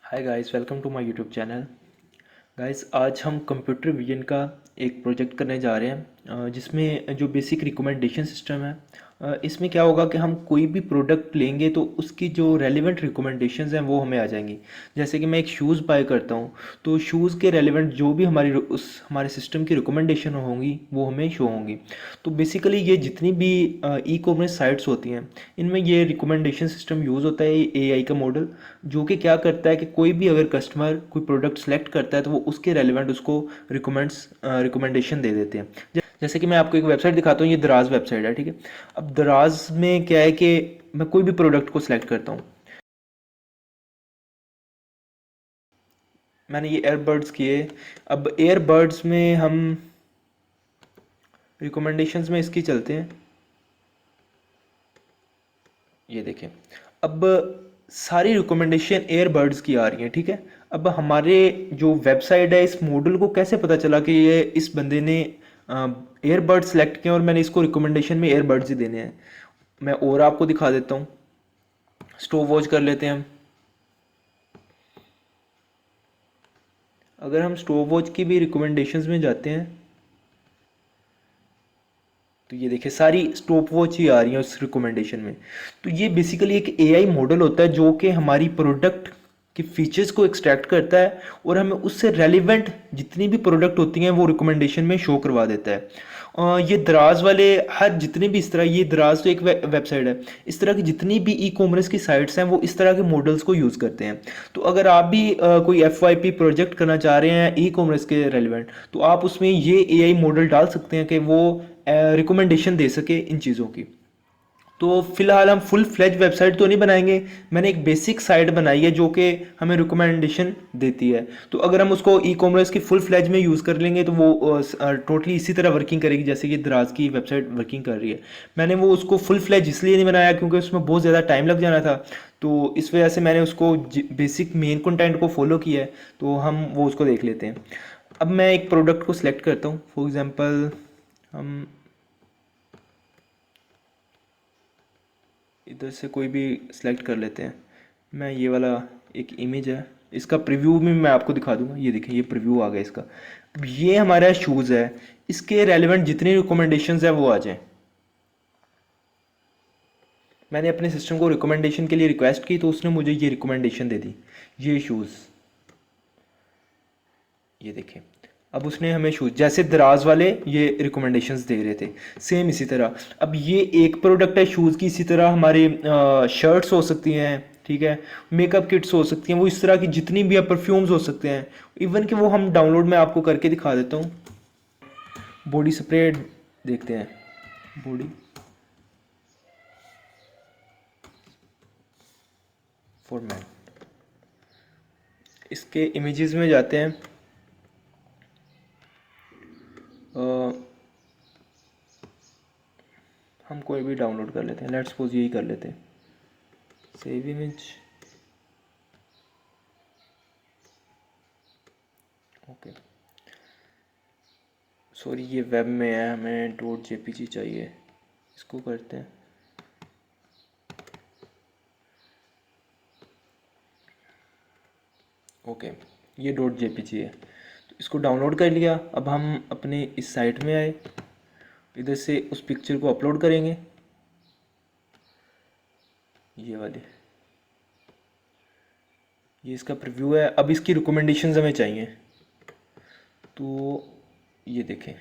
Hi guys, welcome to my YouTube channel. Guys, आज हम computer vision का एक प्रोजेक्ट करने जा रहे हैं, जिसमें जो बेसिक रिकमेंडेशन सिस्टम है। इसमें क्या होगा कि हम कोई भी प्रोडक्ट लेंगे तो उसकी जो रेलिवेंट रिकमेंडेशंस हैं वो हमें आ जाएंगी। जैसे कि मैं एक शूज़ बाय करता हूँ, तो शूज़ के रेलिवेंट जो भी हमारे सिस्टम की रिकमेंडेशन होंगी वो हमें शो होंगी। तो बेसिकली ये जितनी भी ई कॉमर्स साइट्स होती हैं, इनमें ये रिकमेंडेशन सिस्टम यूज़ होता है, एआई का मॉडल, जो कि क्या करता है कि कोई भी अगर कस्टमर कोई प्रोडक्ट सेलेक्ट करता है तो वो उसके रेलिवेंट उसको रिकमेंडेशन दे देते हैं। जैसे कि मैं आपको एक वेबसाइट दिखाता हूँ, ये दराज वेबसाइट है, ठीक है। अब दराज में क्या है कि मैं कोई भी प्रोडक्ट को सिलेक्ट करता हूँ। मैंने ये एयरबड्स किए। अब एयरबड्स में हम रिकमेंडेशंस में इसकी चलते हैं। ये देखें, अब सारी रिकमेंडेशन एयरबड्स की आ रही हैं, ठीक है। अब हमारे जो वेबसाइट है, इस मॉडल को कैसे पता चला कि ये इस बंदे ने एयरबड्स सेलेक्ट किए और मैंने इसको रिकमेंडेशन में एयरबड्स ही देने हैं। मैं और आपको दिखा देता हूँ। स्टॉप वॉच कर लेते हैं हम। अगर हम स्टॉप वॉच की भी रिकमेंडेशंस में जाते हैं तो ये देखिए, सारी स्टॉप वॉच ही आ रही है उस रिकमेंडेशन में। तो ये बेसिकली एक एआई मॉडल होता है जो कि हमारी प्रोडक्ट के फीचर्स को एक्सट्रैक्ट करता है और हमें उससे रेलिवेंट जितनी भी प्रोडक्ट होती हैं वो रिकमेंडेशन में शो करवा देता है। ये दराज वाले हर जितने भी इस तरह, ये दराज तो एक वेबसाइट है, इस तरह की जितनी भी ई कॉमर्स की साइट्स हैं वो इस तरह के मॉडल्स को यूज़ करते हैं। तो अगर आप भी कोई FYP प्रोजेक्ट करना चाह रहे हैं ई कॉमर्स के रेलिवेंट, तो आप उसमें ये एआई मॉडल डाल सकते हैं कि वो रिकमेंडेशन दे सके इन चीज़ों की। तो फिलहाल हम फुल फ्लेज वेबसाइट तो नहीं बनाएंगे, मैंने एक बेसिक साइट बनाई है जो कि हमें रिकमेंडेशन देती है। तो अगर हम उसको ई कॉमर्स की फुल फ्लेज में यूज़ कर लेंगे तो वो टोटली इसी तरह वर्किंग करेगी जैसे कि दराज की वेबसाइट वर्किंग कर रही है। मैंने वो उसको फुल फ्लेज इसलिए नहीं बनाया क्योंकि उसमें बहुत ज़्यादा टाइम लग जाना था। तो इस वजह से मैंने उसको बेसिक मेन कंटेंट को फॉलो किया है। तो हम वो उसको देख लेते हैं। अब मैं एक प्रोडक्ट को सिलेक्ट करता हूँ। फॉर एग्ज़ाम्पल हम इधर से कोई भी सिलेक्ट कर लेते हैं। मैं ये वाला एक इमेज है, इसका प्रीव्यू भी मैं आपको दिखा दूंगा। ये देखें, ये प्रीव्यू आ गया इसका। अब ये हमारा शूज़ है, इसके रेलिवेंट जितनी रिकमेंडेशंस है वो आ जाएं। मैंने अपने सिस्टम को रिकमेंडेशन के लिए रिक्वेस्ट की तो उसने मुझे ये रिकमेंडेशन दे दी, ये शूज़। ये देखें, अब उसने हमें शूज़ जैसे दराज वाले ये रिकमेंडेशंस दे रहे थे, सेम इसी तरह। अब ये एक प्रोडक्ट है शूज़ की, इसी तरह हमारी शर्ट्स हो सकती हैं, ठीक है, मेकअप किट्स हो सकती हैं, वो इस तरह की जितनी भी परफ्यूम्स हो सकते हैं। इवन कि वो हम डाउनलोड में आपको करके दिखा देता हूँ। बॉडी स्प्रे देखते हैं। बॉडी फॉर मैन, इसके इमेजेस में जाते हैं। अ, हम कोई भी डाउनलोड कर लेते हैं, लेट्स सपोज यही कर लेते हैं। Save image, okay. सॉरी, ये वेब में है, हमें .jpg चाहिए, इसको करते हैं। ओके, ये .jpg है, तो इसको डाउनलोड कर लिया। अब हम अपने इस साइट में आए, इधर से उस पिक्चर को अपलोड करेंगे, ये वाली। ये इसका प्रीव्यू है। अब इसकी रिकमेंडेशंस हमें चाहिए, तो ये देखें,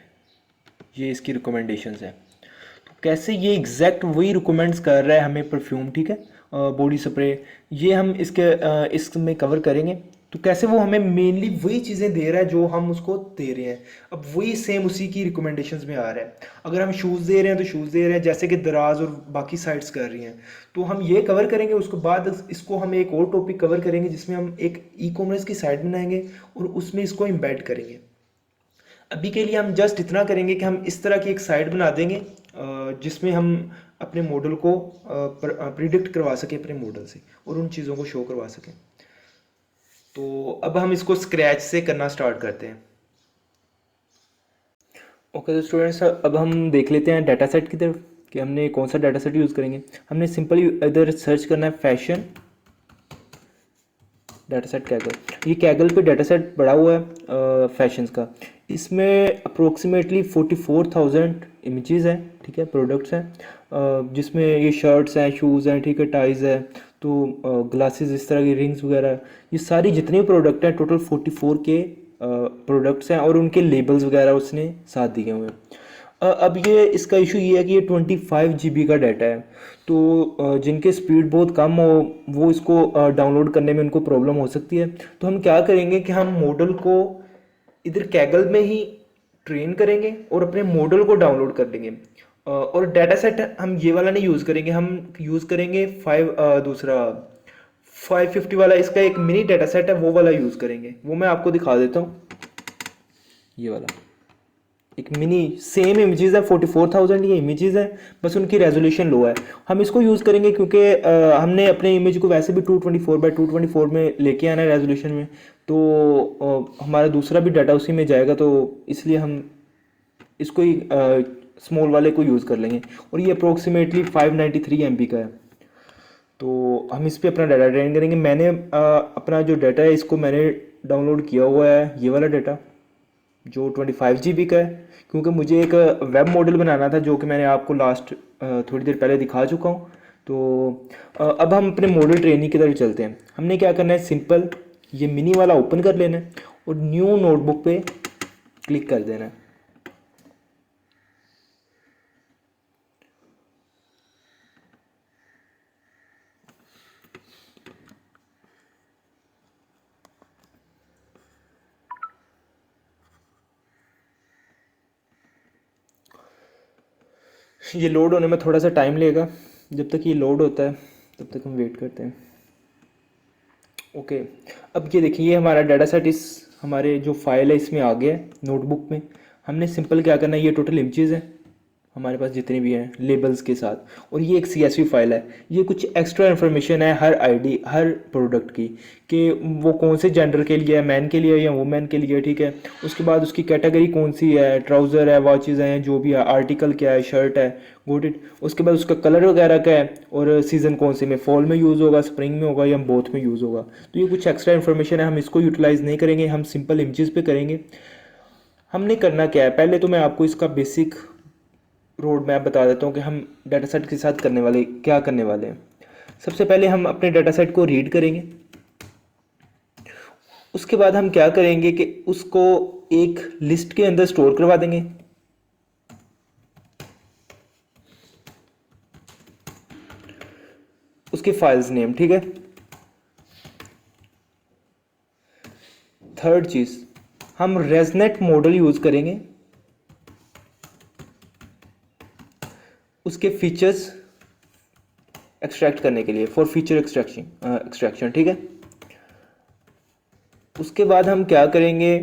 ये इसकी रिकमेंडेशंस है। तो कैसे ये एग्जैक्ट वही रिकमेंड्स कर रहा है हमें परफ्यूम, ठीक है, बॉडी स्प्रे, ये हम इसमें कवर करेंगे। तो कैसे वो हमें मेनली वही चीज़ें दे रहा है जो हम उसको दे रहे हैं। अब वही सेम उसी की रिकमेंडेशंस में आ रहा है। अगर हम शूज़ दे रहे हैं तो शूज़ दे रहे हैं जैसे कि दराज और बाकी साइट्स कर रही हैं। तो हम ये कवर करेंगे, उसके बाद इसको हम एक और टॉपिक कवर करेंगे जिसमें हम एक ई कॉमर्स की साइट बनाएंगे और उसमें इसको इम्बेड करेंगे। अभी के लिए हम जस्ट इतना करेंगे कि हम इस तरह की एक साइट बना देंगे जिसमें हम अपने मॉडल को प्रिडिक्ट करवा सकें अपने मॉडल से और उन चीज़ों को शो करवा सकें। तो अब हम इसको स्क्रैच से करना स्टार्ट करते हैं। ओके तो स्टूडेंट्स, अब हम देख लेते हैं डाटा सेट की तरफ कि हमने कौन सा डाटा सेट यूज़ करेंगे। हमने सिंपली इधर सर्च करना है फैशन डाटा सेट कैगल, ये कैगल पे डाटा सेट पड़ा हुआ है फैशंस का। इसमें अप्रोक्सीमेटली 44,000 इमेजेस हैं, ठीक है, प्रोडक्ट्स हैं, जिसमें ये शर्ट्स हैं, शूज़ हैं, ठीक है, टाइज़ है, तो ग्लासेस, इस तरह की रिंग्स वगैरह, ये सारी जितने भी प्रोडक्ट हैं टोटल 44 के प्रोडक्ट्स हैं, और उनके लेबल्स वगैरह उसने साथ दिए हुए हैं। अब ये इसका इशू ये है कि ये 25 GB का डाटा है, तो जिनके स्पीड बहुत कम हो वो इसको डाउनलोड करने में उनको प्रॉब्लम हो सकती है। तो हम क्या करेंगे कि हम मॉडल को इधर कैगल में ही ट्रेन करेंगे और अपने मॉडल को डाउनलोड कर लेंगे। और डाटा सेट हम ये वाला नहीं यूज़ करेंगे, हम यूज़ करेंगे दूसरा 550 वाला, इसका एक मिनी डाटा सेट है, वो वाला यूज़ करेंगे। वो मैं आपको दिखा देता हूँ, ये वाला एक मिनी सेम इमेजेस है, 44,000 ये इमेजेस है, बस उनकी रेजोल्यूशन लो है। हम इसको यूज़ करेंगे क्योंकि हमने अपने इमेज को वैसे भी 224 में लेके आना है रेजोल्यूशन में, तो हमारा दूसरा भी डाटा उसी में जाएगा, तो इसलिए हम इसको ही स्मॉल वाले को यूज़ कर लेंगे। और ये अप्रोक्सीमेटली 593 MB का है, तो हम इस पर अपना डाटा ट्रेन करेंगे। मैंने अपना जो डाटा है इसको मैंने डाउनलोड किया हुआ है, ये वाला डाटा जो 25 GB का है, क्योंकि मुझे एक वेब मॉडल बनाना था जो कि मैंने आपको लास्ट थोड़ी देर पहले दिखा चुका हूँ। तो अब हम अपने मॉडल ट्रेनिंग की तरफ चलते हैं। हमने क्या करना है, सिंपल ये मिनी वाला ओपन कर लेना है और न्यू नोटबुक पे क्लिक कर देना है। ये लोड होने में थोड़ा सा टाइम लेगा, जब तक ये लोड होता है तब तक हम वेट करते हैं। ओके, अब ये देखिए, ये हमारा डाटा सेट इस हमारे जो फाइल है इसमें आ गया है नोटबुक में। हमने सिंपल क्या करना है, ये टोटल इमेजेस हैं हमारे पास जितने भी हैं लेबल्स के साथ, और ये एक CSV फाइल है। ये कुछ एक्स्ट्रा इन्फॉर्मेशन है हर आईडी हर प्रोडक्ट की, कि वो कौन से जेंडर के लिए है, मैन के लिए है या वुमेन के लिए, ठीक है। उसके बाद उसकी कैटेगरी कौन सी है, ट्राउज़र है, वॉचेज़ हैं, जो भी है, आर्टिकल क्या है, शर्ट है, गोट इट। उसके बाद उसका कलर वगैरह क्या है, और सीज़न कौन से में, फॉल में यूज़ होगा, स्प्रिंग में होगा, या बोथ में यूज़ होगा। तो ये कुछ एक्स्ट्रा इन्फॉर्मेशन है, हम इसको यूटिलाइज़ नहीं करेंगे, हम सिंपल इमेजेस पे करेंगे। हमने करना क्या है, पहले तो मैं आपको इसका बेसिक रोड मैप बता देता हूँ कि हम डाटा सेट के साथ क्या करने वाले हैं। सबसे पहले हम अपने डाटा सेट को रीड करेंगे। उसके बाद हम क्या करेंगे कि उसको एक लिस्ट के अंदर स्टोर करवा देंगे। उसके फाइल्स नेम, ठीक है। थर्ड चीज, हम रेजनेट मॉडल यूज करेंगे उसके फीचर्स एक्सट्रैक्ट करने के लिए, फॉर फीचर एक्सट्रैक्शन, ठीक है। उसके बाद हम क्या करेंगे,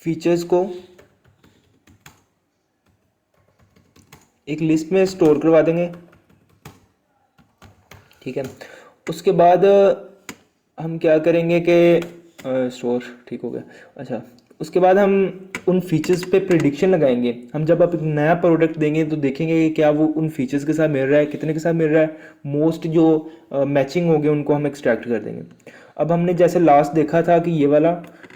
फीचर्स को एक लिस्ट में स्टोर करवा देंगे, ठीक है। उसके बाद हम क्या करेंगे कि स्टोर, ठीक हो गया। अच्छा, उसके बाद हम उन फीचर्स पे प्रिडिक्शन लगाएंगे। हम जब आप एक नया प्रोडक्ट देंगे तो देखेंगे कि क्या वो उन फीचर्स के साथ मिल रहा है, कितने के साथ मिल रहा है, मोस्ट जो मैचिंग हो गए उनको हम एक्सट्रैक्ट कर देंगे। अब हमने जैसे लास्ट देखा था कि ये वाला,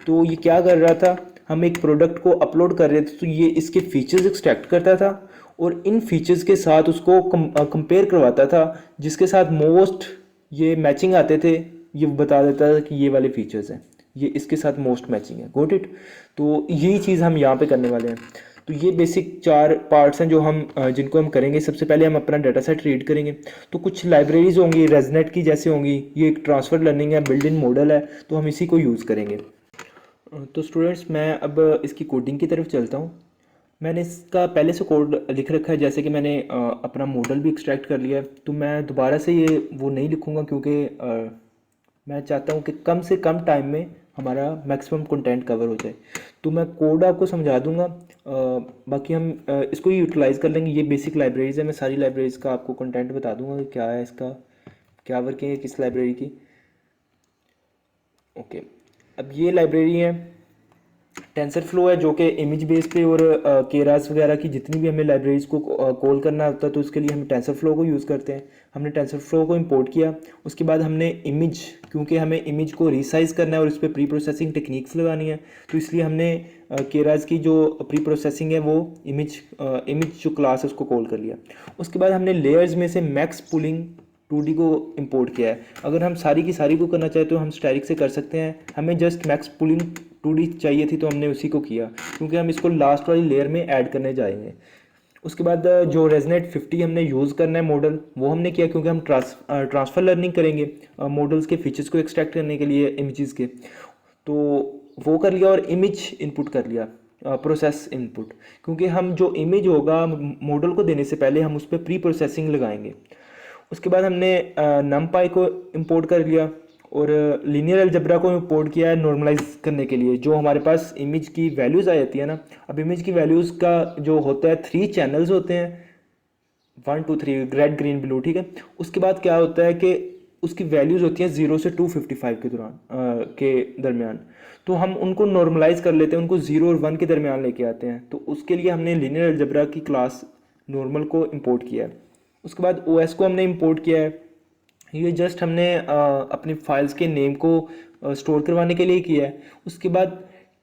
तो ये क्या कर रहा था, हम एक प्रोडक्ट को अपलोड कर रहे थे तो ये इसके फीचर्स एक्सट्रैक्ट करता था और इन फीचर्स के साथ उसको कंपेयर करवाता था, जिसके साथ मोस्ट ये मैचिंग आते थे ये बता देता था कि ये वाले फीचर्स हैं, ये इसके साथ मोस्ट मैचिंग है, गॉट इट। तो यही चीज़ हम यहाँ पे करने वाले हैं। तो ये बेसिक 4 पार्ट्स हैं जो हम जिनको हम करेंगे। सबसे पहले हम अपना डाटा सेट रीड करेंगे, तो कुछ लाइब्रेरीज होंगी रेजनेट की जैसे होंगी, ये एक ट्रांसफर लर्निंग है, बिल्ड इन मॉडल है, तो हम इसी को यूज़ करेंगे। तो स्टूडेंट्स, मैं अब इसकी कोडिंग की तरफ चलता हूँ। मैंने इसका पहले से कोड लिख रखा है, जैसे कि मैंने अपना मॉडल भी एक्सट्रैक्ट कर लिया है, तो मैं दोबारा से ये वो नहीं लिखूँगा, क्योंकि मैं चाहता हूँ कि कम से कम टाइम में हमारा मैक्सिमम कंटेंट कवर हो जाए। तो मैं कोड आपको समझा दूंगा, बाकी हम इसको ही यूटिलाइज़ कर लेंगे। ये बेसिक लाइब्रेरीज़ है, मैं सारी लाइब्रेरीज़ का आपको कंटेंट बता दूंगा कि क्या है, इसका क्या वर्किंग है, किस लाइब्रेरी की। ओके, अब ये लाइब्रेरी है, टेंसर फ्लो है जो कि इमेज बेस पे, और केरास वगैरह की जितनी भी हमें लाइब्रेरीज को कॉल करना होता है तो उसके लिए हम टेंसर फ्लो को यूज़ करते हैं। हमने टेंसर फ्लो को इंपोर्ट किया, उसके बाद हमने इमेज, क्योंकि हमें इमेज को रिसाइज करना है और उस पर प्री प्रोसेसिंग टेक्निक्स लगानी है, तो इसलिए हमने केरास की जो प्री प्रोसेसिंग है वो इमेज जो क्लास है उसको कॉल कर लिया। उसके बाद हमने लेयर्स में से मैक्स पुलिंग 2D को इंपोर्ट किया है। अगर हम सारी की सारी को करना चाहें तो हम स्टैटिक से कर सकते हैं, हमें जस्ट मैक्स पुलिंग 2D चाहिए थी तो हमने उसी को किया, क्योंकि हम इसको लास्ट वाली लेयर में ऐड करने जाएंगे। उसके बाद जो रेजनेट 50 हमने यूज़ करना है मॉडल, वो हमने किया क्योंकि हम ट्रांसफ़र लर्निंग करेंगे मॉडल्स के फीचर्स को एक्सट्रैक्ट करने के लिए इमेजेस के, तो वो कर लिया। और इमेज इनपुट कर लिया, प्रोसेस इनपुट, क्योंकि हम जो इमेज होगा मॉडल को देने से पहले हम उस पर प्री प्रोसेसिंग लगाएंगे। उसके बाद हमने नमपाई को इंपोर्ट कर लिया और लीनियर अलजेब्रा को इंपोर्ट किया है नॉर्मलाइज करने के लिए। जो हमारे पास इमेज की वैल्यूज़ आ जाती है ना, अब इमेज की वैल्यूज़ का जो होता है 3 चैनल्स होते हैं, 1 2 3, रेड ग्रीन ब्लू, ठीक है। उसके बाद क्या होता है कि उसकी वैल्यूज़ होती हैं 0 से 255 के दौरान के दरमियान, तो हम उनको नॉर्मलाइज कर लेते हैं, उनको 0 और 1 के दरमियान लेके आते हैं। तो उसके लिए हमने लीनियर अलजेब्रा की क्लास नॉर्मल को इंपोर्ट किया है। उसके बाद OS को हमने इंपोर्ट किया है, ये जस्ट हमने अपनी फाइल्स के नेम को स्टोर करवाने के लिए किया है। उसके बाद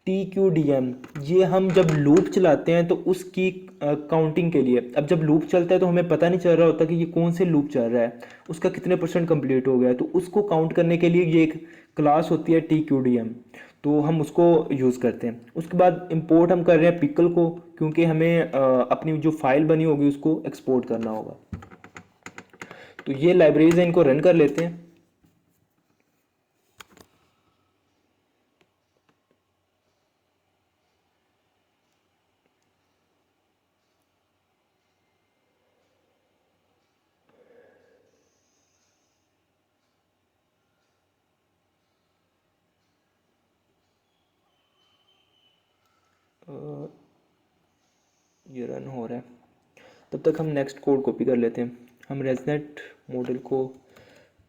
TQDM, ये हम जब लूप चलाते हैं तो उसकी काउंटिंग के लिए। अब जब लूप चलता है तो हमें पता नहीं चल रहा होता कि ये कौन से लूप चल रहा है, उसका कितने % कंप्लीट हो गया है, तो उसको काउंट करने के लिए ये एक क्लास होती है TQDM, तो हम उसको यूज़ करते हैं। उसके बाद इंपोर्ट हम कर रहे हैं पिकल को, क्योंकि हमें अपनी जो फाइल बनी होगी उसको एक्सपोर्ट करना होगा। तो ये लाइब्रेरीज हैं, इनको रन कर लेते हैं। ये रन हो रहा है, तब तक हम नेक्स्ट कोड कॉपी कर लेते हैं। हम रेजनेट मॉडल को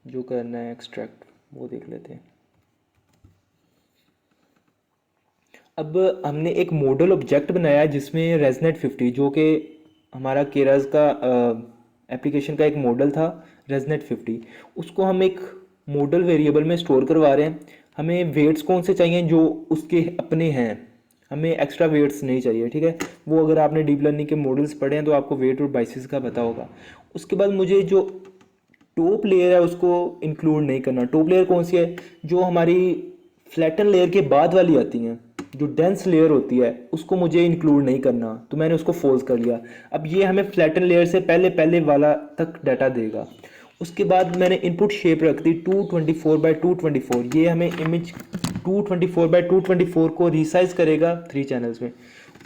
जो करना है एक्सट्रैक्ट वो देख लेते हैं। अब हमने एक मॉडल ऑब्जेक्ट बनाया है जिसमें रेजनेट 50, जो कि हमारा केरास का एप्लीकेशन का एक मॉडल था रेजनेट 50, उसको हम एक मॉडल वेरिएबल में स्टोर करवा रहे हैं। हमें वेट्स कौन से चाहिए जो उसके अपने हैं, हमें एक्स्ट्रा वेट्स नहीं चाहिए, ठीक है। वो अगर आपने डीप लर्निंग के मॉडल्स पढ़े हैं तो आपको वेट और बाइसेस का पता होगा। उसके बाद मुझे जो टॉप लेयर है उसको इंक्लूड नहीं करना। टॉप लेयर कौन सी है, जो हमारी फ्लैटन लेयर के बाद वाली आती हैं, जो डेंस लेयर होती है उसको मुझे इंक्लूड नहीं करना, तो मैंने उसको फॉल्स कर लिया। अब ये हमें फ्लैटन लेयर से पहले पहले वाला तक डाटा देगा। उसके बाद मैंने इनपुट शेप रख दी 224x224, ये हमें इमेज 224x224 को रिसाइज करेगा 3 चैनल्स में।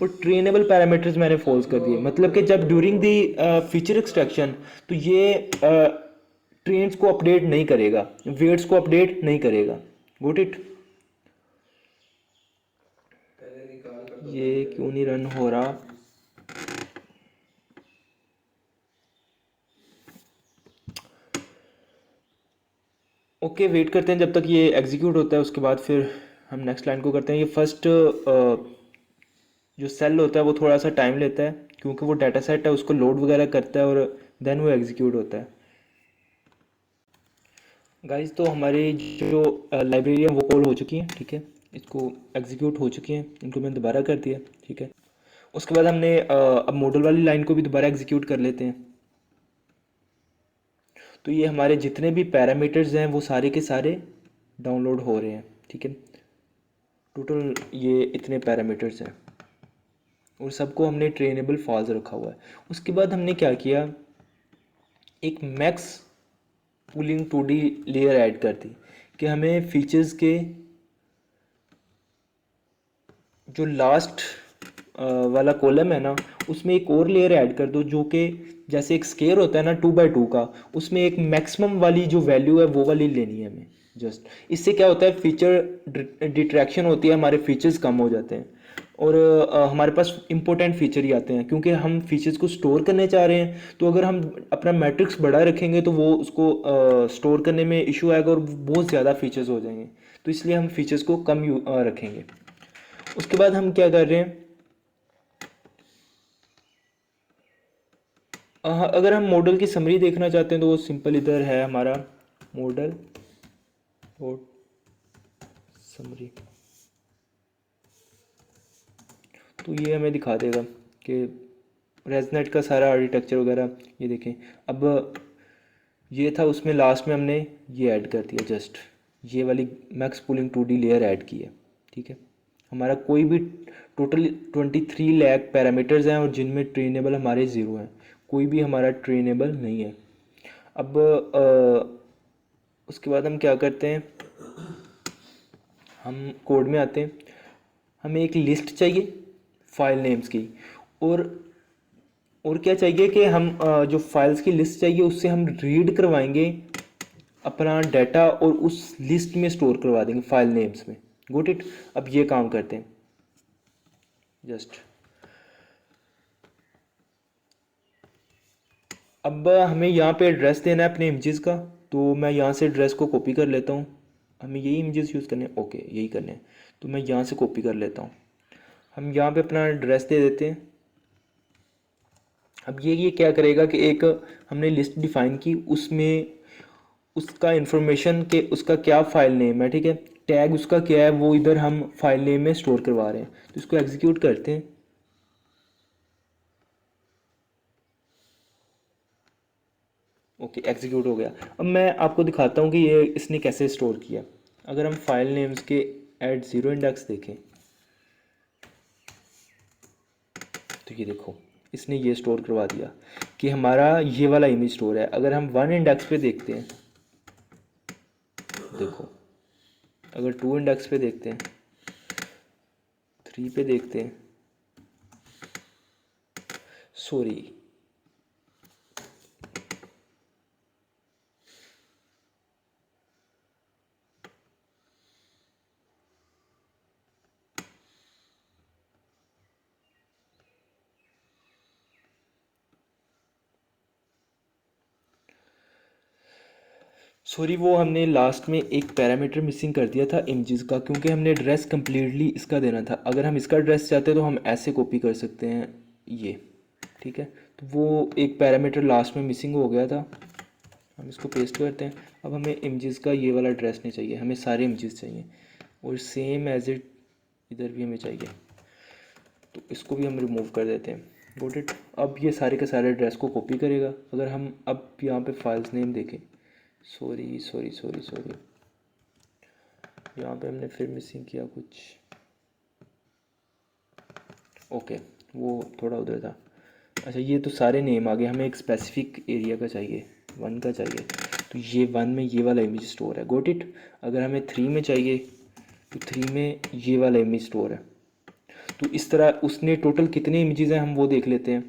और ट्रेनेबल पैरामीटर्स मैंने फॉल्स कर दिए, मतलब कि जब ड्यूरिंग दी फीचर एक्सट्रैक्शन तो ये ट्रेन्स को अपडेट नहीं करेगा, वेट्स को अपडेट नहीं करेगा। Got it. ये क्यों नहीं रन हो रहा? ओके, वेट करते हैं जब तक ये एग्जीक्यूट होता है, उसके बाद फिर हम नेक्स्ट लाइन को करते हैं। ये फर्स्ट जो सेल होता है वो थोड़ा सा टाइम लेता है, क्योंकि वो डाटा सेट है उसको लोड वगैरह करता है और देन वो एग्जीक्यूट होता है। गाइस, तो हमारी जो लाइब्रेरी है वो कॉल हो चुकी है, ठीक है, इसको एग्जीक्यूट हो चुकी है, इनको मैंने दोबारा कर दिया, ठीक है। उसके बाद हमने अब मॉडल वाली लाइन को भी दोबारा एग्जीक्यूट कर लेते हैं। तो ये हमारे जितने भी पैरामीटर्स हैं वो सारे के सारे डाउनलोड हो रहे हैं, ठीक है। टोटल ये इतने पैरामीटर्स हैं और सबको हमने ट्रेनेबल फॉल्स रखा हुआ है। उसके बाद हमने क्या किया, एक max pulling 2D layer add कर दी कि हमें फीचर्स के जो लास्ट वाला कॉलम है ना उसमें एक और लेयर ऐड कर दो, जो कि जैसे एक स्केयर होता है ना 2x2 का, उसमें एक मैक्सिमम वाली जो वैल्यू है वो वाली लेनी है हमें। जस्ट इससे क्या होता है, फीचर डिट्रैक्शन होती है, हमारे फीचर्स कम हो जाते हैं और हमारे पास इंपॉर्टेंट फीचर ही आते हैं, क्योंकि हम फीचर्स को स्टोर करने चाह रहे हैं। तो अगर हम अपना मैट्रिक्स बड़ा रखेंगे तो वो उसको स्टोर करने में इशू आएगा और बहुत ज़्यादा फीचर्स हो जाएंगे, तो इसलिए हम फीचर्स को कम रखेंगे। उसके बाद हम क्या कर रहे हैं, अगर हम मॉडल की समरी देखना चाहते हैं तो वो सिंपल इधर है हमारा मॉडल और समरी। तो ये हमें दिखा देगा कि रेजनेट का सारा आर्किटेक्चर वगैरह। ये देखें, अब ये था, उसमें लास्ट में हमने ये ऐड कर दिया, जस्ट ये वाली max pooling 2D layer add की है। ठीक है, हमारा कोई भी टोटल 23 लाख पैरामीटर्स हैं और जिनमें ट्रेनेबल हमारे ज़ीरो हैं, कोई भी हमारा ट्रेनेबल नहीं है। अब उसके बाद हम क्या करते हैं, हम कोड में आते हैं, हमें एक लिस्ट चाहिए फाइल नेम्स की, और और क्या चाहिए कि हम जो फाइल्स की लिस्ट चाहिए उससे हम रीड करवाएंगे अपना डाटा और उस लिस्ट में स्टोर करवा देंगे फाइल नेम्स में। Got it. अब ये काम करते हैं, जस्ट अब हमें यहाँ पे एड्रेस देना है अपने इमेजेस का, तो मैं यहाँ से एड्रेस को कॉपी कर लेता हूँ। हमें यही इमेजेस यूज़ करने हैं, ओके यही करने हैं, तो मैं यहाँ से कॉपी कर लेता हूँ। हम यहाँ पे अपना एड्रेस दे देते हैं। अब ये क्या करेगा कि एक हमने लिस्ट डिफाइन की, उसमें उसका इंफॉर्मेशन के उसका क्या फाइल नेम है, ठीक है, टैग उसका क्या है, वो इधर हम फाइल नेम में स्टोर करवा रहे हैं। तो इसको एग्जीक्यूट करते हैं। ओके, एग्जीक्यूट हो गया। अब मैं आपको दिखाता हूँ कि ये इसने कैसे स्टोर किया। अगर हम फाइल नेम्स के एट ज़ीरो इंडेक्स देखें तो ये देखो, इसने ये स्टोर करवा दिया कि हमारा ये वाला इमेज स्टोर है। अगर हम वन इंडेक्स पे देखते हैं, देखो, अगर टू इंडेक्स पे देखते हैं, थ्री पे देखते हैं, सॉरी सॉरी वो हमने लास्ट में एक पैरामीटर मिसिंग कर दिया था इमेजेस का, क्योंकि हमने एड्रेस कम्प्लीटली इसका देना था। अगर हम इसका एड्रेस चाहते हैं तो हम ऐसे कॉपी कर सकते हैं ये, ठीक है। तो वो एक पैरामीटर लास्ट में मिसिंग हो गया था, हम इसको पेस्ट करते हैं। अब हमें इमेजेस का ये वाला एड्रेस नहीं चाहिए, हमें सारे इमेजेस चाहिए, और सेम एज इट इधर भी हमें चाहिए, तो इसको भी हम रिमूव कर देते हैं। Got it. अब ये सारे के सारे एड्रेस को कॉपी करेगा। अगर हम अब यहाँ पे फाइल्स नेम देखें, सॉरी सॉरी सॉरी सॉरी, यहाँ पे हमने फिर मिसिंग किया कुछ, ओके वो थोड़ा उधर था। अच्छा, ये तो सारे नेम आ गए, हमें एक स्पेसिफिक एरिया का चाहिए, वन का चाहिए, तो ये वन में ये वाला इमेज स्टोर है। Got it. अगर हमें थ्री में चाहिए तो थ्री में ये वाला इमेज स्टोर है। तो इस तरह उसने टोटल कितने इमेजेस हैं हम वो देख लेते हैं।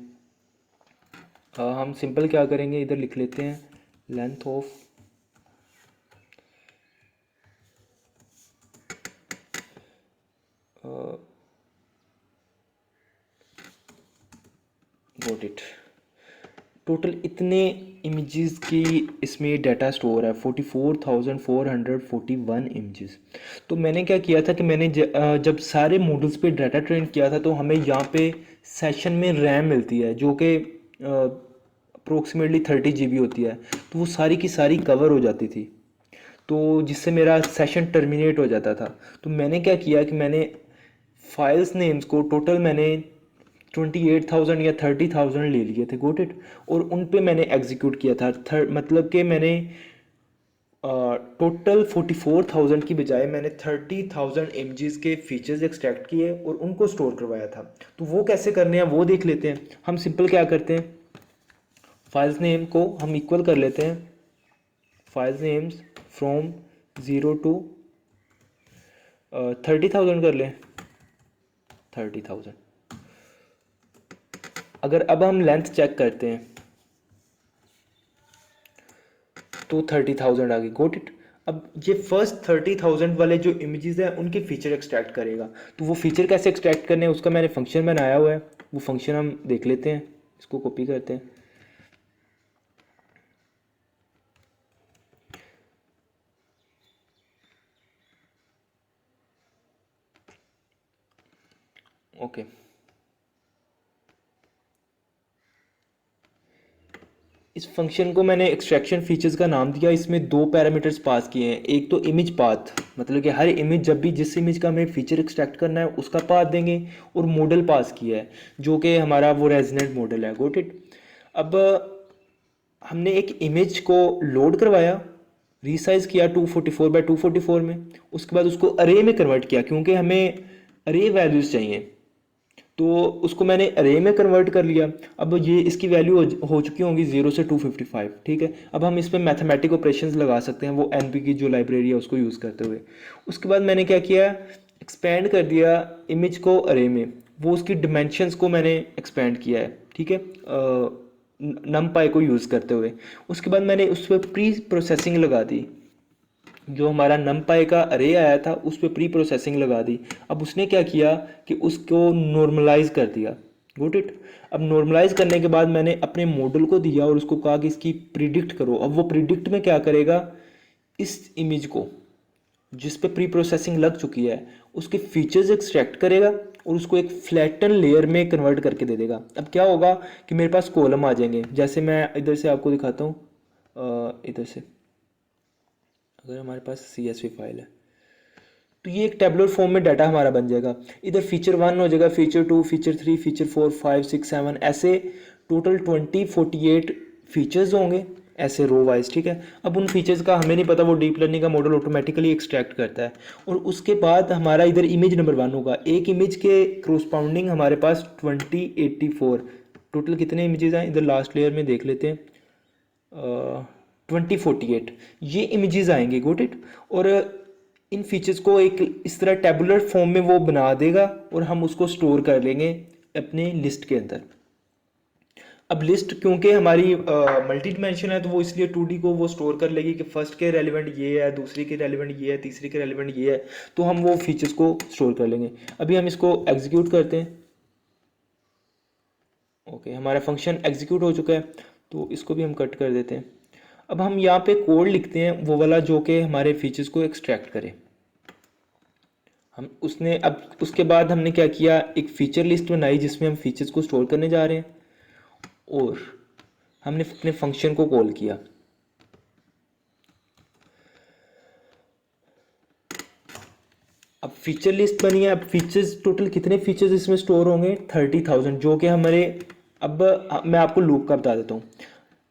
हम सिंपल क्या करेंगे, इधर लिख लेते हैं length of got it. Total इतने इमेजेस की इसमें डाटा स्टोर है, 44,441 इमेजेस। तो मैंने क्या किया था कि मैंने जब सारे मॉडल्स पे डाटा ट्रेन किया था तो हमें यहाँ पे सेशन में रैम मिलती है जो कि अप्रोक्सीमेटली 30 GB होती है। तो वो सारी की सारी कवर हो जाती थी, तो जिससे मेरा सेशन टर्मिनेट हो जाता था। तो मैंने क्या किया कि मैंने फाइल्स नेम्स को टोटल मैंने 28,000 या 30,000 ले लिए थे। Got it. और उन पे मैंने एग्जीक्यूट किया था मतलब कि मैंने टोटल 44,000 की बजाय मैंने 30,000 इमेजेस के फीचर्स एक्सट्रैक्ट किए और उनको स्टोर करवाया था। तो वो कैसे करने हैं वो देख लेते हैं। हम सिंपल क्या करते हैं, फाइल्स नेम को हम इक्वल कर लेते हैं फाइल्स नेम्स फ्रॉम 0 टू 30,000 कर लें, 30,000। अगर अब हम लेंथ चेक करते हैं तो 30,000 आ गई। Got it. अब ये फर्स्ट 30,000 वाले जो इमेजेस हैं उनके फीचर एक्सट्रैक्ट करेगा। तो वो फीचर कैसे एक्सट्रैक्ट करने हैं उसका मैंने फंक्शन बनाया हुआ है, वो फंक्शन हम देख लेते हैं। इसको कॉपी करते हैं, ओके, इस फंक्शन को मैंने एक्सट्रैक्शन फीचर्स का नाम दिया। इसमें दो पैरामीटर्स पास किए हैं, एक तो इमेज पाथ, मतलब कि हर इमेज जब भी जिस इमेज का हमें फीचर एक्सट्रैक्ट करना है उसका पाथ देंगे, और मॉडल पास किया है जो कि हमारा वो रेजोनेंट मॉडल है। Got it. अब हमने एक इमेज को लोड करवाया, रीसाइज किया 244 बाई 244 में, उसके बाद उसको अरे में कन्वर्ट किया क्योंकि हमें अरे वैल्यूज़ चाहिए, तो उसको मैंने अरे में कन्वर्ट कर लिया। अब ये इसकी वैल्यू हो चुकी होंगी 0 से 255, ठीक है। अब हम इस पर मैथमेटिक ऑपरेशंस लगा सकते हैं वो एनपी की जो लाइब्रेरी है उसको यूज़ करते हुए। उसके बाद मैंने क्या किया, एक्सपेंड कर दिया इमेज को अरे में, वो उसकी डिमेंशंस को मैंने एक्सपेंड किया है, ठीक है, नमपाई को यूज़ करते हुए। उसके बाद मैंने उस पर प्री प्रोसेसिंग लगा दी, जो हमारा नमपाई का अरे आया था उस पर प्री प्रोसेसिंग लगा दी। अब उसने क्या किया कि उसको नॉर्मलाइज कर दिया। Good it. अब नॉर्मलाइज करने के बाद मैंने अपने मॉडल को दिया और उसको कहा कि इसकी प्रिडिक्ट करो। अब वो प्रिडिक्ट में क्या करेगा, इस इमेज को जिस पे प्री प्रोसेसिंग लग चुकी है उसके फीचर्स एक्सट्रैक्ट करेगा और उसको एक फ्लैटन लेयर में कन्वर्ट करके दे देगा। अब क्या होगा कि मेरे पास कॉलम आ जाएंगे, जैसे मैं इधर से आपको दिखाता हूँ, इधर से अगर हमारे पास CSV फाइल है तो ये एक टेबुलर फॉर्म में डाटा हमारा बन जाएगा। इधर फीचर 1 हो जाएगा, फीचर 2, फीचर 3, फीचर 4, 5, 6, 7, ऐसे टोटल 20 48 फीचर्स होंगे ऐसे रो वाइज, ठीक है। अब उन फीचर्स का हमें नहीं पता, वो डीप लर्निंग का मॉडल ऑटोमेटिकली एक्सट्रैक्ट करता है। और उसके बाद हमारा इधर इमेज नंबर 1 होगा, एक इमेज के क्रोस्पाउंडिंग हमारे पास 20 84, टोटल कितने इमेजेस हैं इधर लास्ट लेयर में देख लेते हैं, 20 48 ये इमेजेस आएंगे। Got it. और इन फीचर्स को एक इस तरह टेबुलर फॉर्म में वो बना देगा और हम उसको स्टोर कर लेंगे अपने लिस्ट के अंदर। अब लिस्ट क्योंकि हमारी मल्टी डिमेंशन है तो वो इसलिए 2D को वो स्टोर कर लेगी कि फर्स्ट के रेलिवेंट ये है, दूसरी के रेलिवेंट ये है, तीसरी के रेलिवेंट ये है, तो हम वो फीचर्स को स्टोर कर लेंगे। अभी हम इसको एग्जीक्यूट करते हैं। ओके, हमारा फंक्शन एग्जीक्यूट हो चुका है, तो इसको भी हम कट कर देते हैं। अब हम यहाँ पे कोड लिखते हैं वो वाला जो कि हमारे फीचर्स को एक्सट्रैक्ट करे। हम उसने अब उसके बाद हमने क्या किया, एक फीचर लिस्ट बनाई जिसमें हम फीचर्स को स्टोर करने जा रहे हैं, और हमने अपने फंक्शन को कॉल किया। अब फीचर लिस्ट बनी है। अब फीचर्स टोटल कितने फीचर्स इसमें स्टोर होंगे, 30,000, जो कि हमारे, अब मैं आपको लूप का बता देता हूँ।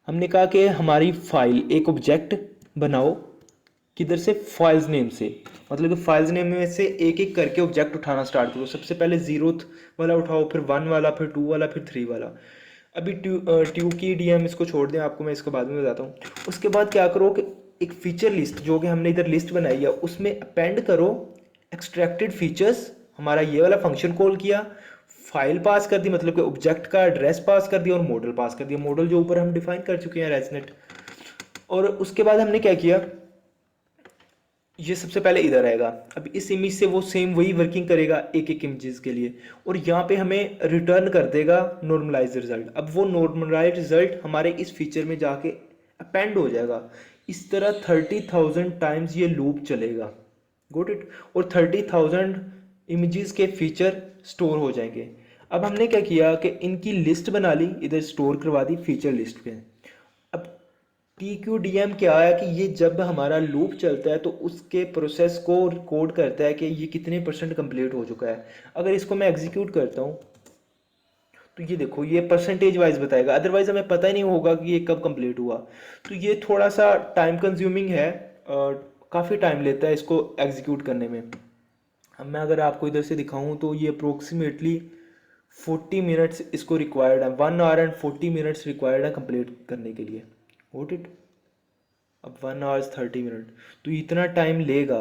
हमने कहा कि हमारी फाइल एक ऑब्जेक्ट बनाओ, किधर से, फाइल्स नेम से, मतलब कि फाइल्स नेम में से एक एक करके ऑब्जेक्ट उठाना स्टार्ट करो। सबसे पहले 0th वाला उठाओ, फिर 1 वाला, फिर 2 वाला, फिर 3 वाला। अभी ट्यू की डीएम इसको छोड़ दें, आपको मैं इसको बाद में बताता हूँ। उसके बाद क्या करो कि एक फीचर लिस्ट जो कि हमने इधर लिस्ट बनाई है उसमें अपेंड करो एक्सट्रैक्टेड फीचर्स। हमारा ये वाला फंक्शन कॉल किया, फाइल पास कर दी, मतलब कि ऑब्जेक्ट का एड्रेस पास कर दिया और मॉडल पास कर दिया, मॉडल जो ऊपर हम डिफाइन कर चुके हैं रेजनेट। और उसके बाद हमने क्या किया, ये सबसे पहले इधर आएगा। अब इस इमेज से वो सेम वही वर्किंग करेगा एक एक इमेजेस के लिए, और यहाँ पे हमें रिटर्न कर देगा नॉर्मलाइज रिजल्ट। अब वो नॉर्मलाइज रिजल्ट हमारे इस फीचर में जाके अपेंड हो जाएगा। इस तरह 30,000 टाइम्स ये लूप चलेगा। Got it. और 30,000 इमेजेस के फीचर स्टोर हो जाएंगे। अब हमने क्या किया कि इनकी लिस्ट बना ली, इधर स्टोर करवा दी फीचर लिस्ट पे। अब TQDM क्या है कि ये जब हमारा लूप चलता है तो उसके प्रोसेस को रिकॉर्ड करता है कि ये कितने % कंप्लीट हो चुका है। अगर इसको मैं एग्जीक्यूट करता हूँ तो ये देखो ये परसेंटेज वाइज बताएगा, अदरवाइज हमें पता ही नहीं होगा कि ये कब कंप्लीट हुआ। तो ये थोड़ा सा टाइम कंज्यूमिंग है, काफ़ी टाइम लेता है इसको एग्जीक्यूट करने में। अब मैं अगर आपको इधर से दिखाऊं तो ये अप्रोक्सीमेटली 40 मिनट्स इसको रिक्वायर्ड है, 1 hour and 40 minutes रिक्वायर्ड है कंप्लीट करने के लिए। Vote it. अब 1 hours 30 minute, तो इतना टाइम लेगा।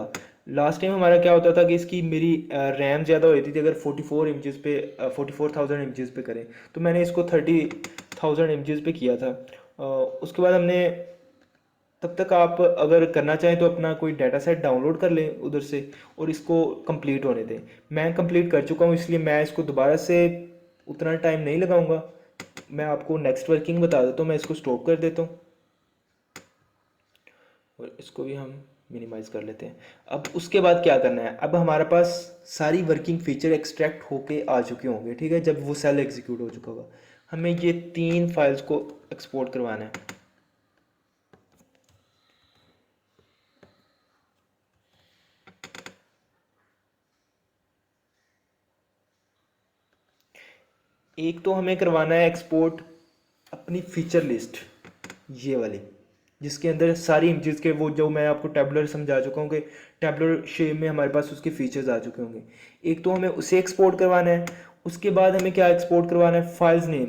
लास्ट टाइम हमारा क्या होता था कि इसकी मेरी रैम ज़्यादा होती थी, अगर 44 इमेजेस पे 44,000 इमेजेस पे करें, तो मैंने इसको 30,000 इमेजेस पे किया था। उसके बाद हमने, तब तक आप अगर करना चाहें तो अपना कोई डाटा सेट डाउनलोड कर लें उधर से और इसको कंप्लीट होने दें। मैं कंप्लीट कर चुका हूँ इसलिए मैं इसको दोबारा से उतना टाइम नहीं लगाऊंगा। मैं आपको नेक्स्ट वर्किंग बता देता हूँ, मैं इसको स्टॉप कर देता हूँ और इसको भी हम मिनिमाइज़ कर लेते हैं। अब उसके बाद क्या करना है, अब हमारे पास सारी वर्किंग फीचर एक्सट्रैक्ट होके आ चुके होंगे, ठीक है, जब वो सेल एग्जीक्यूट हो चुका होगा। हमें ये 3 फाइल्स को एक्सपोर्ट करवाना है। एक तो हमें करवाना है एक्सपोर्ट अपनी फीचर लिस्ट, ये वाली, जिसके अंदर सारी इमेजेस के वो जो मैं आपको टैबुलर समझा चुका हूँ कि टैबुलर शेप में हमारे पास उसके फीचर्स आ चुके होंगे। एक तो हमें उसे एक्सपोर्ट करवाना है। उसके बाद हमें क्या एक्सपोर्ट करवाना है, फाइल्स नेम,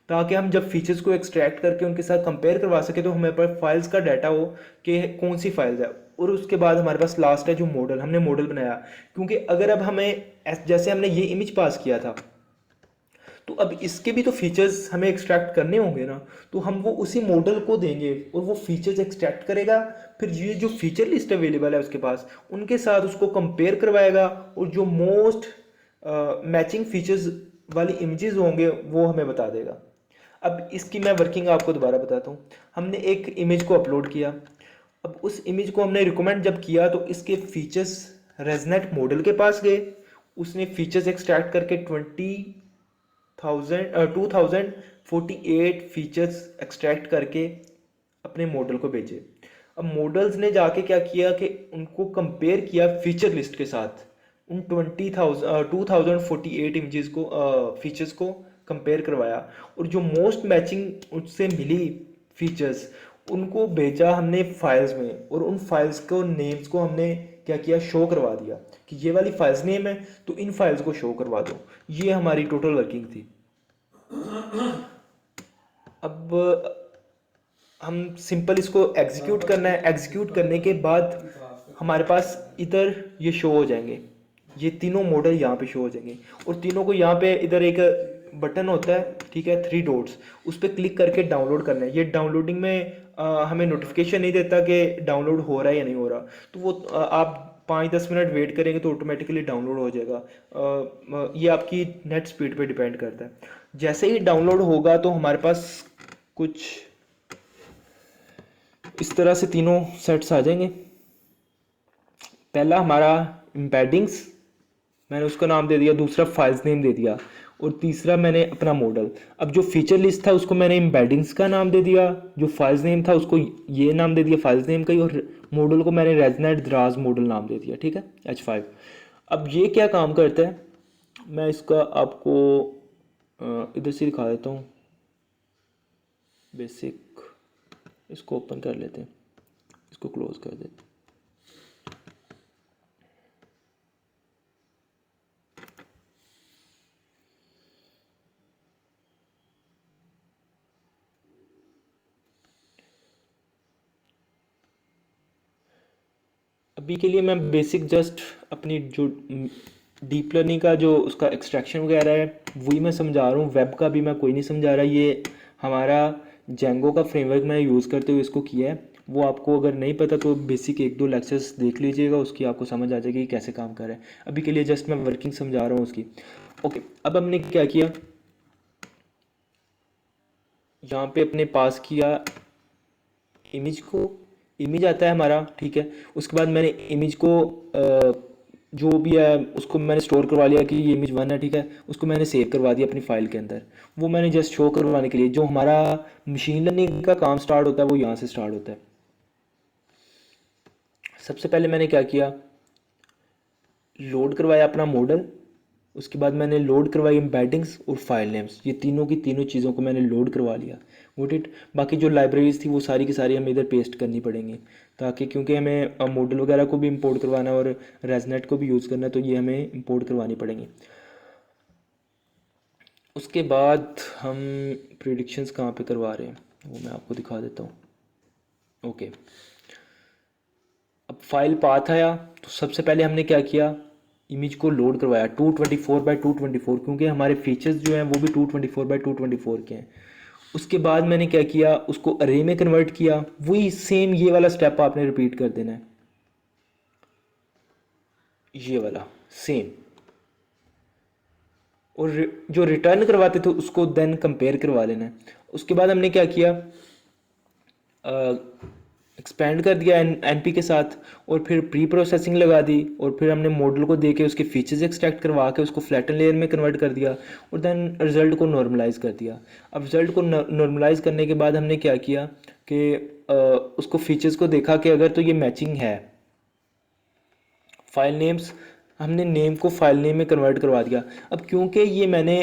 ताकि हम जब फीचर्स को एक्सट्रैक्ट करके उनके साथ कंपेयर करवा सके तो हमारे पास फाइल्स का डाटा हो कि कौन सी फाइल्स है। और उसके बाद हमारे पास लास्ट है जो मॉडल, हमने मॉडल बनाया, क्योंकि अगर अब हमें जैसे हमने ये इमेज पास किया था, तो अब इसके भी तो फीचर्स हमें एक्सट्रैक्ट करने होंगे ना, तो हम वो उसी मॉडल को देंगे और वो फीचर्स एक्सट्रैक्ट करेगा। फिर ये जो फीचर लिस्ट अवेलेबल है उसके पास, उनके साथ उसको कंपेयर करवाएगा और जो मोस्ट मैचिंग फीचर्स वाली इमेजेस होंगे वो हमें बता देगा। अब इसकी मैं वर्किंग आपको दोबारा बताता हूँ। हमने एक इमेज को अपलोड किया। अब उस इमेज को हमने रिकमेंड जब किया तो इसके फीचर्स रेजनेट मॉडल के पास गए। उसने फीचर्स एक्सट्रैक्ट करके 2048 फीचर्स एक्सट्रैक्ट करके अपने मॉडल को भेजे। अब मॉडल्स ने जाके क्या किया कि उनको कंपेयर किया फीचर लिस्ट के साथ, उन 2048 इमेजेस को फीचर्स को कंपेयर करवाया और जो मोस्ट मैचिंग उससे मिली फीचर्स उनको भेजा हमने फाइल्स में, और उन फाइल्स को नेम्स को हमने क्या किया, शो करवा दिया कि ये वाली फाइल्स नेम है तो इन फाइल्स को शो करवा दो। ये हमारी टोटल वर्किंग थी। अब हम सिंपल इसको एग्जीक्यूट करना है। एग्जीक्यूट करने के बाद हमारे पास इधर ये शो हो जाएंगे, ये तीनों मॉडल यहाँ पे शो हो जाएंगे और तीनों को यहाँ पे इधर एक बटन होता है, ठीक है, 3 डॉट्स, उस पर क्लिक करके डाउनलोड करना है। ये डाउनलोडिंग में हमें नोटिफिकेशन नहीं देता कि डाउनलोड हो रहा है या नहीं हो रहा, तो वो आप 5-10 मिनट वेट करेंगे तो ऑटोमेटिकली डाउनलोड हो जाएगा। ये आपकी नेट स्पीड पे डिपेंड करता है। जैसे ही डाउनलोड होगा तो हमारे पास कुछ इस तरह से तीनों सेट्स आ जाएंगे। पहला हमारा एम्बेडिंग्स, मैंने उसका नाम दे दिया, दूसरा फाइल्स नेम दे दिया और तीसरा मैंने अपना मॉडल। अब जो फीचर लिस्ट था उसको मैंने एम्बेडिंग्स का नाम दे दिया, जो फाइल्स नेम था उसको ये नाम दे दिया फाइल्स नेम का ही, और मॉडल को मैंने रेजनेट द्राज मॉडल नाम दे दिया, ठीक है, H5। अब ये क्या काम करता है, मैं इसका आपको इधर से दिखा देता हूँ। बेसिक, इसको ओपन कर लेते हैं, इसको क्लोज कर देते हैं। अभी के लिए मैं बेसिक जस्ट अपनी जो डीप लर्निंग का जो उसका एक्सट्रैक्शन वगैरह है वही मैं समझा रहा हूँ। वेब का भी मैं कोई नहीं समझा रहा। ये हमारा जेंगो का फ्रेमवर्क मैं यूज़ करते हुए इसको किया है। वो आपको अगर नहीं पता तो बेसिक 1-2 लेक्चर्स देख लीजिएगा, उसकी आपको समझ आ जाएगी कि कैसे काम कर रहा है। अभी के लिए जस्ट मैं वर्किंग समझा रहा हूँ उसकी। ओके, अब हमने क्या किया, यहाँ पे अपने पास किया इमेज को, इमेज आता है हमारा, ठीक है। उसके बाद मैंने इमेज को जो भी है उसको मैंने स्टोर करवा लिया कि ये इमेज 1 है, ठीक है। उसको मैंने सेव करवा दिया अपनी फाइल के अंदर। वो मैंने जस्ट शो करवाने के लिए, जो हमारा मशीन लर्निंग का काम स्टार्ट होता है वो यहाँ से स्टार्ट होता है। सबसे पहले मैंने क्या किया, लोड करवाया अपना मॉडल। उसके बाद मैंने लोड करवाई एम्बेडिंग्स और फाइल नेम्स, ये तीनों की तीनों चीज़ों को मैंने लोड करवा लिया। Got it. बाकी जो लाइब्रेरीज थी वो सारी की सारी हमें इधर पेस्ट करनी पड़ेंगी, ताकि क्योंकि हमें मॉडल वगैरह को भी इंपोर्ट करवाना है और रेजनेट को भी यूज़ करना है, तो ये हमें इंपोर्ट करवानी पड़ेंगी। उसके बाद हम प्रिडिक्शंस कहाँ पे करवा रहे हैं वो मैं आपको दिखा देता हूँ। ओके, अब फाइल पाथ आया तो सबसे पहले हमने क्या किया, इमेज को लोड करवाया 224 बाई 224, क्योंकि हमारे फीचर्स जो हैं वो भी 224 बाई 224 के हैं। उसके बाद मैंने क्या किया, उसको अरे में कन्वर्ट किया। वही सेम ये वाला स्टेप आपने रिपीट कर देना है, ये वाला सेम। और जो रिटर्न करवाते थे उसको देन कंपेयर करवा लेना है। उसके बाद हमने क्या किया, एक्सपेंड कर दिया एनपी के साथ, और फिर प्री प्रोसेसिंग लगा दी, और फिर हमने मॉडल को दे के उसके फीचर्स एक्सट्रैक्ट करवा के उसको फ्लैटन लेयर में कन्वर्ट कर दिया, और देन रिज़ल्ट को नॉर्मलाइज़ कर दिया। अब रिज़ल्ट को नॉर्मलाइज़ करने के बाद हमने क्या किया कि उसको फीचर्स को देखा कि अगर तो ये मैचिंग है। फाइल नेम्स, हमने नेम को फाइल नेम में कन्वर्ट करवा दिया। अब क्योंकि ये मैंने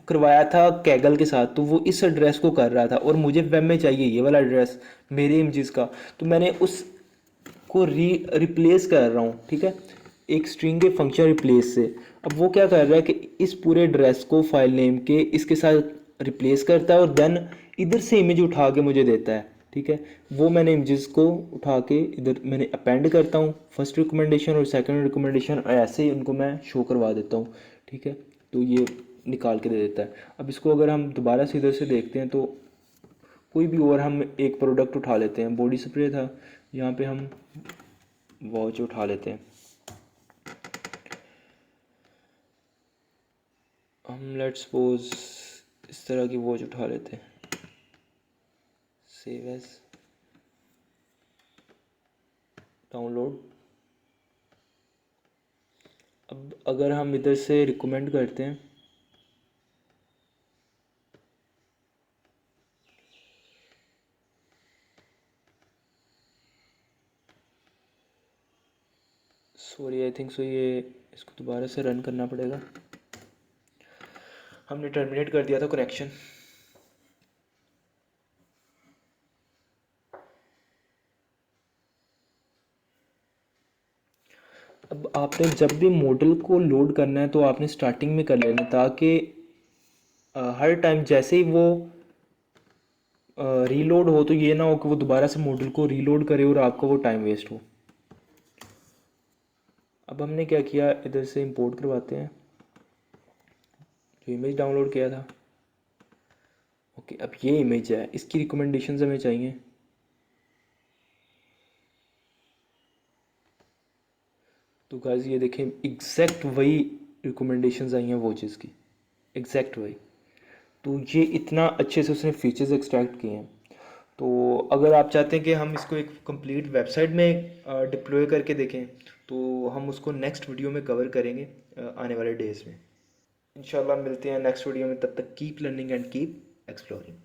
करवाया था कैगल के साथ, तो वो इस एड्रेस को कर रहा था और मुझे वेब में चाहिए ये वाला एड्रेस मेरे इमेजेस का, तो मैंने उस को रिप्लेस कर रहा हूँ, ठीक है, एक स्ट्रिंग के फंक्शन रिप्लेस से। अब वो क्या कर रहा है कि इस पूरे एड्रेस को फाइल नेम के इसके साथ रिप्लेस करता है और देन इधर से इमेज उठा के मुझे देता है, ठीक है। वो मैंने इमेजेस को उठा के इधर मैंने अपेंड करता हूँ, फर्स्ट रिकमेंडेशन और सेकंड रिकमेंडेशन, ऐसे ही उनको मैं शो करवा देता हूँ, ठीक है। तो ये निकाल के दे देता है। अब इसको अगर हम दोबारा से इधर से देखते हैं तो कोई भी और हम एक प्रोडक्ट उठा लेते हैं, बॉडी स्प्रे था, यहाँ पे हम वॉच उठा लेते हैं। हम लेट्स सपोज इस तरह की वॉच उठा लेते हैं, सेव एज, डाउनलोड। अब अगर हम इधर से रिकमेंड करते हैं, सॉरी आई थिंक सो ये इसको दोबारा से रन करना पड़ेगा। हमने टर्मिनेट कर दिया था कनेक्शन। अब आपने जब भी मॉडल को लोड करना है तो आपने स्टार्टिंग में कर लेना, ताकि हर टाइम जैसे ही वो रीलोड हो तो ये ना हो कि वो दोबारा से मॉडल को रीलोड करे और आपका वो टाइम वेस्ट हो। अब हमने क्या किया, इधर से इंपोर्ट करवाते हैं जो इमेज डाउनलोड किया था। ओके, अब ये इमेज है, इसकी रिकमेंडेशंस हमें चाहिए। तो गाइस ये देखें, एग्जैक्ट वही रिकमेंडेशंस आई हैं वॉचेस की, एग्जैक्ट वही। तो ये इतना अच्छे से उसने फीचर्स एक्सट्रैक्ट किए हैं। तो अगर आप चाहते हैं कि हम इसको एक कंप्लीट वेबसाइट में डिप्लॉय करके देखें, तो हम उसको नेक्स्ट वीडियो में कवर करेंगे आने वाले डेज़ में। इंशाल्लाह मिलते हैं नेक्स्ट वीडियो में, तब तक keep learning and keep exploring.